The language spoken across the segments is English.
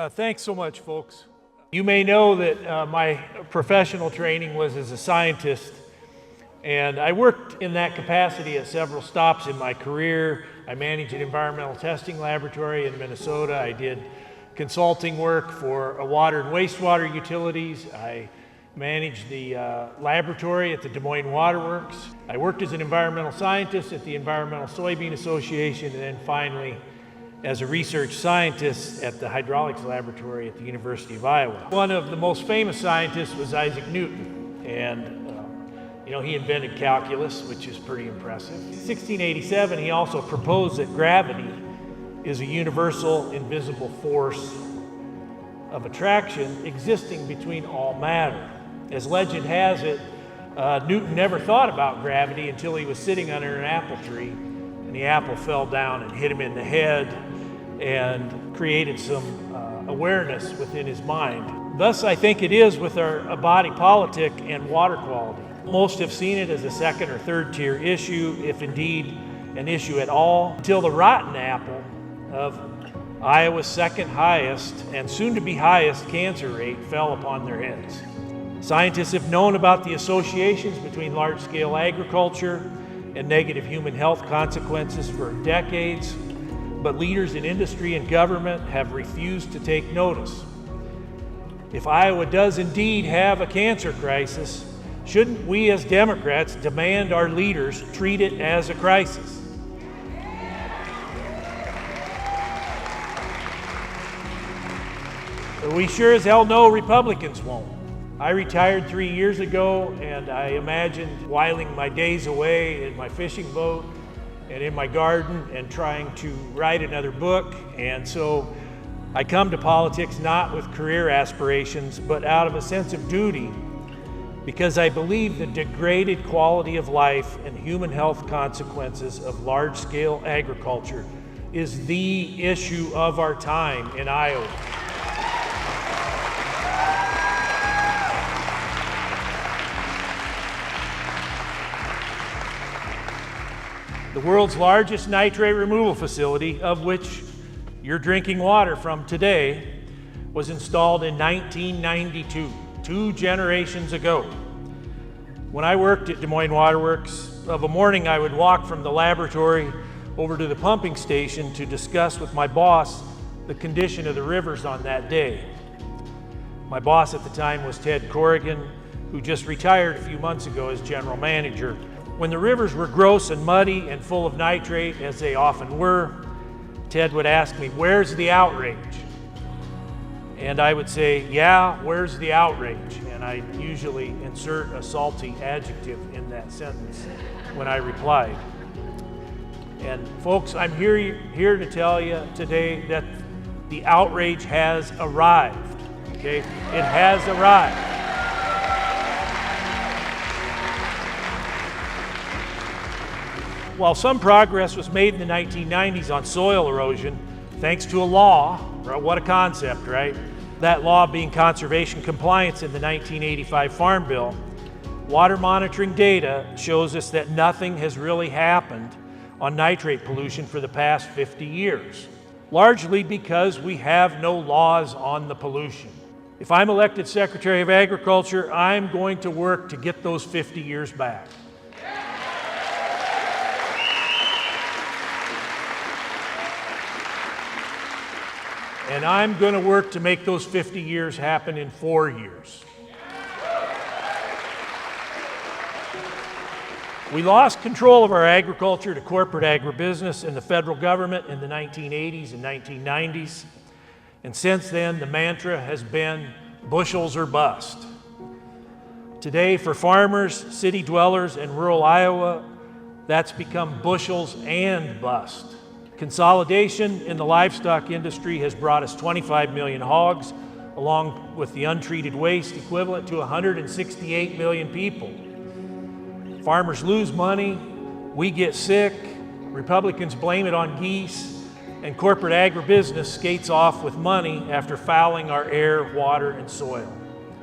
Thanks so much, folks. You may know that my professional training was as a scientist, and I worked in that capacity at several stops in my career. I managed an environmental testing laboratory in Minnesota. I did consulting work for water and wastewater utilities. I managed the laboratory at the Des Moines Water Works. I worked as an environmental scientist at the Iowa Soybean Association, and then finally as a research scientist at the hydraulics laboratory at the University of Iowa. One of the most famous scientists was Isaac Newton, and he invented calculus, which is pretty impressive. In 1687, he also proposed that gravity is a universal invisible force of attraction existing between all matter. As legend has it, Newton never thought about gravity until he was sitting under an apple tree, and the apple fell down and hit him in the head and created some awareness within his mind. Thus, I think it is with our body politic and water quality. Most have seen it as a second or third tier issue, if indeed an issue at all, until the rotten apple of Iowa's second highest and soon to be highest cancer rate fell upon their heads. Scientists have known about the associations between large-scale agriculture and negative human health consequences for decades, but leaders in industry and government have refused to take notice. If Iowa does indeed have a cancer crisis, shouldn't we as Democrats demand our leaders treat it as a crisis? We sure as hell know Republicans won't. I retired 3 years ago, and I imagined whiling my days away in my fishing boat and in my garden and trying to write another book. And so I come to politics not with career aspirations, but out of a sense of duty, because I believe the degraded quality of life and human health consequences of large-scale agriculture is the issue of our time in Iowa. The world's largest nitrate removal facility, of which you're drinking water from today, was installed in 1992, 2 generations ago. When I worked at Des Moines Water Works, of a morning I would walk from the laboratory over to the pumping station to discuss with my boss the condition of the rivers on that day. My boss at the time was Ted Corrigan, who just retired a few months ago as general manager. When the rivers were gross and muddy and full of nitrate, as they often were, Ted would ask me, "Where's the outrage?" And I would say, "Yeah, where's the outrage?" And I usually insert a salty adjective in that sentence when I replied. And folks, I'm here to tell you today that the outrage has arrived, okay? It has arrived. While some progress was made in the 1990s on soil erosion, thanks to a law, what a concept, right? That law being conservation compliance in the 1985 Farm Bill, water monitoring data shows us that nothing has really happened on nitrate pollution for the past 50 years, largely because we have no laws on the pollution. If I'm elected Secretary of Agriculture, I'm going to work to get those 50 years back. And I'm going to work to make those 50 years happen in 4 years. We lost control of our agriculture to corporate agribusiness and the federal government in the 1980s and 1990s. And since then, the mantra has been bushels or bust. Today, for farmers, city dwellers, and rural Iowa, that's become bushels and bust. Consolidation in the livestock industry has brought us 25 million hogs, along with the untreated waste equivalent to 168 million people. Farmers lose money, we get sick, Republicans blame it on geese, and corporate agribusiness skates off with money after fouling our air, water, and soil.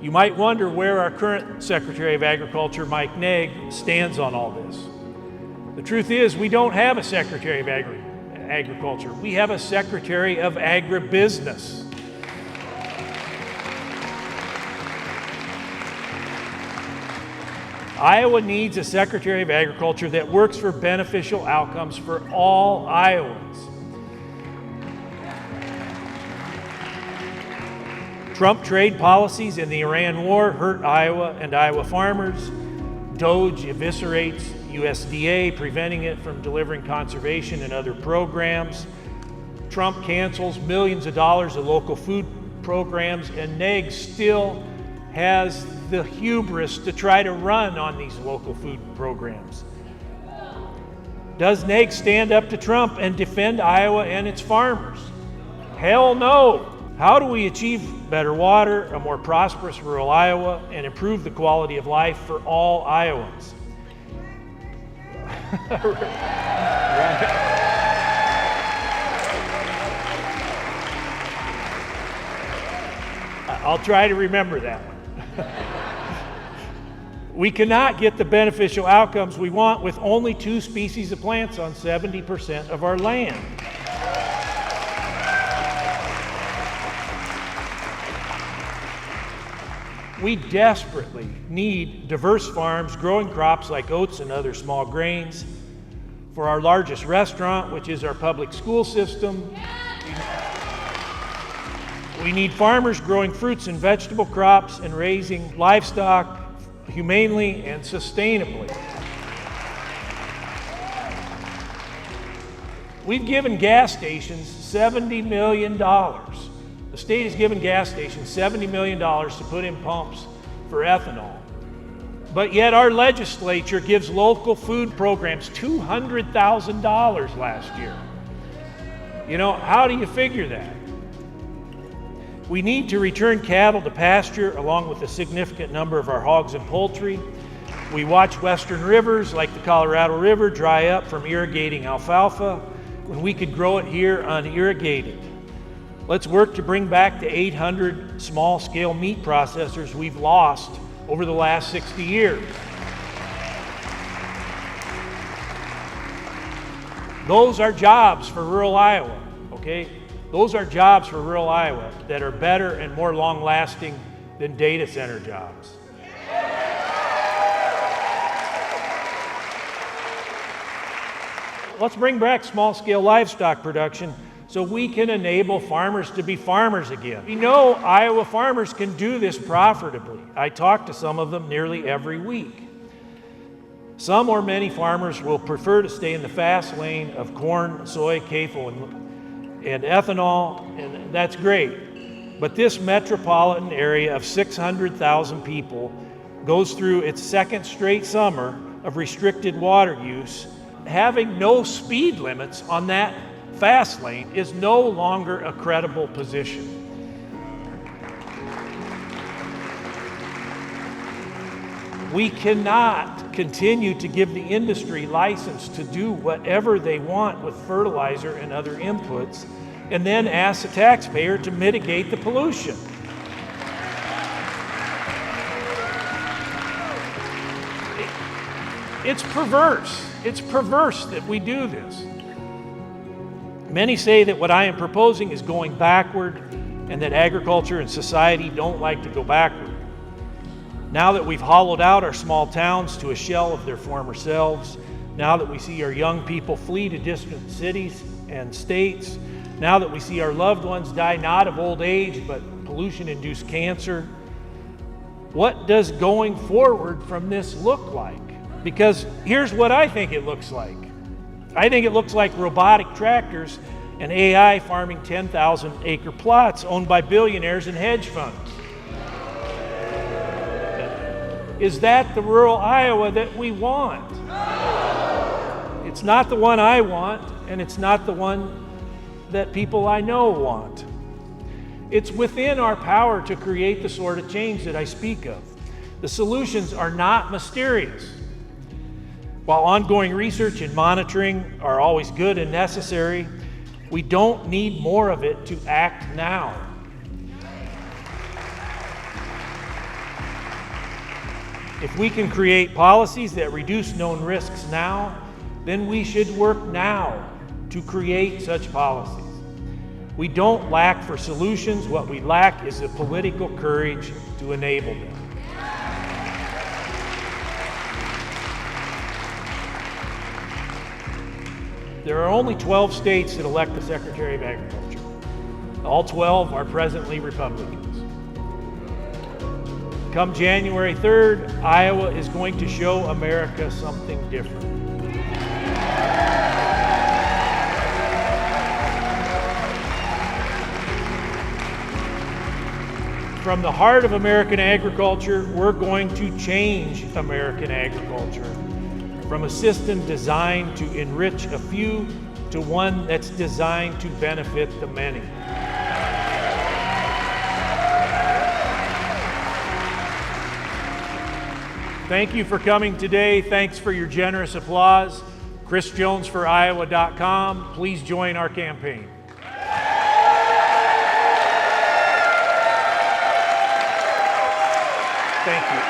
You might wonder where our current Secretary of Agriculture, Mike Naig, stands on all this. The truth is, we don't have a Secretary of Agriculture. We have a Secretary of Agribusiness. Iowa needs a Secretary of Agriculture that works for beneficial outcomes for all Iowans. Trump trade policies and the Iran war hurt Iowa and Iowa farmers. DOGE eviscerates USDA, preventing it from delivering conservation and other programs. Trump cancels millions of dollars of local food programs, and NEG still has the hubris to try to run on these local food programs. Does NEG stand up to Trump and defend Iowa and its farmers? Hell no. How do we achieve better water, a more prosperous rural Iowa, and improve the quality of life for all Iowans? I'll try to remember that one. We cannot get the beneficial outcomes we want with only 2 species of plants on 70% of our land. We desperately need diverse farms growing crops like oats and other small grains. For our largest restaurant, which is our public school system, we need farmers growing fruits and vegetable crops and raising livestock humanely and sustainably. We've given gas stations $70 million. The state has given gas stations $70 million to put in pumps for ethanol. But yet our legislature gives local food programs $200,000 last year. You know, how do you figure that? We need to return cattle to pasture along with a significant number of our hogs and poultry. We watch western rivers like the Colorado River dry up from irrigating alfalfa when we could grow it here unirrigated. Let's work to bring back the 800 small-scale meat processors we've lost over the last 60 years. Those are jobs for rural Iowa, okay? Those are jobs for rural Iowa that are better and more long-lasting than data center jobs. Let's bring back small-scale livestock production so we can enable farmers to be farmers again. We know Iowa farmers can do this profitably. I talk to some of them nearly every week. Some or many farmers will prefer to stay in the fast lane of corn, soy, CAFO, and ethanol, and that's great. But this metropolitan area of 600,000 people goes through its second straight summer of restricted water use. Having no speed limits on that fast lane is no longer a credible position. We cannot continue to give the industry license to do whatever they want with fertilizer and other inputs and then ask the taxpayer to mitigate the pollution. It's perverse. It's perverse that we do this. Many say that what I am proposing is going backward and that agriculture and society don't like to go backward. Now that we've hollowed out our small towns to a shell of their former selves, now that we see our young people flee to distant cities and states, now that we see our loved ones die not of old age but pollution-induced cancer, what does going forward from this look like? Because here's what I think it looks like. I think it looks like robotic tractors and AI farming 10,000-acre plots owned by billionaires and hedge funds. Is that the rural Iowa that we want? It's not the one I want, and it's not the one that people I know want. It's within our power to create the sort of change that I speak of. The solutions are not mysterious. While ongoing research and monitoring are always good and necessary, we don't need more of it to act now. If we can create policies that reduce known risks now, then we should work now to create such policies. We don't lack for solutions. What we lack is the political courage to enable them. There are only 12 states that elect the Secretary of Agriculture. All 12 are presently Republicans. Come January 3rd, Iowa is going to show America something different. From the heart of American agriculture, we're going to change American agriculture from a system designed to enrich a few to one that's designed to benefit the many. Thank you for coming today. Thanks for your generous applause. ChrisJonesForIowa.com. Please join our campaign. Thank you.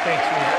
Thanks, Lee.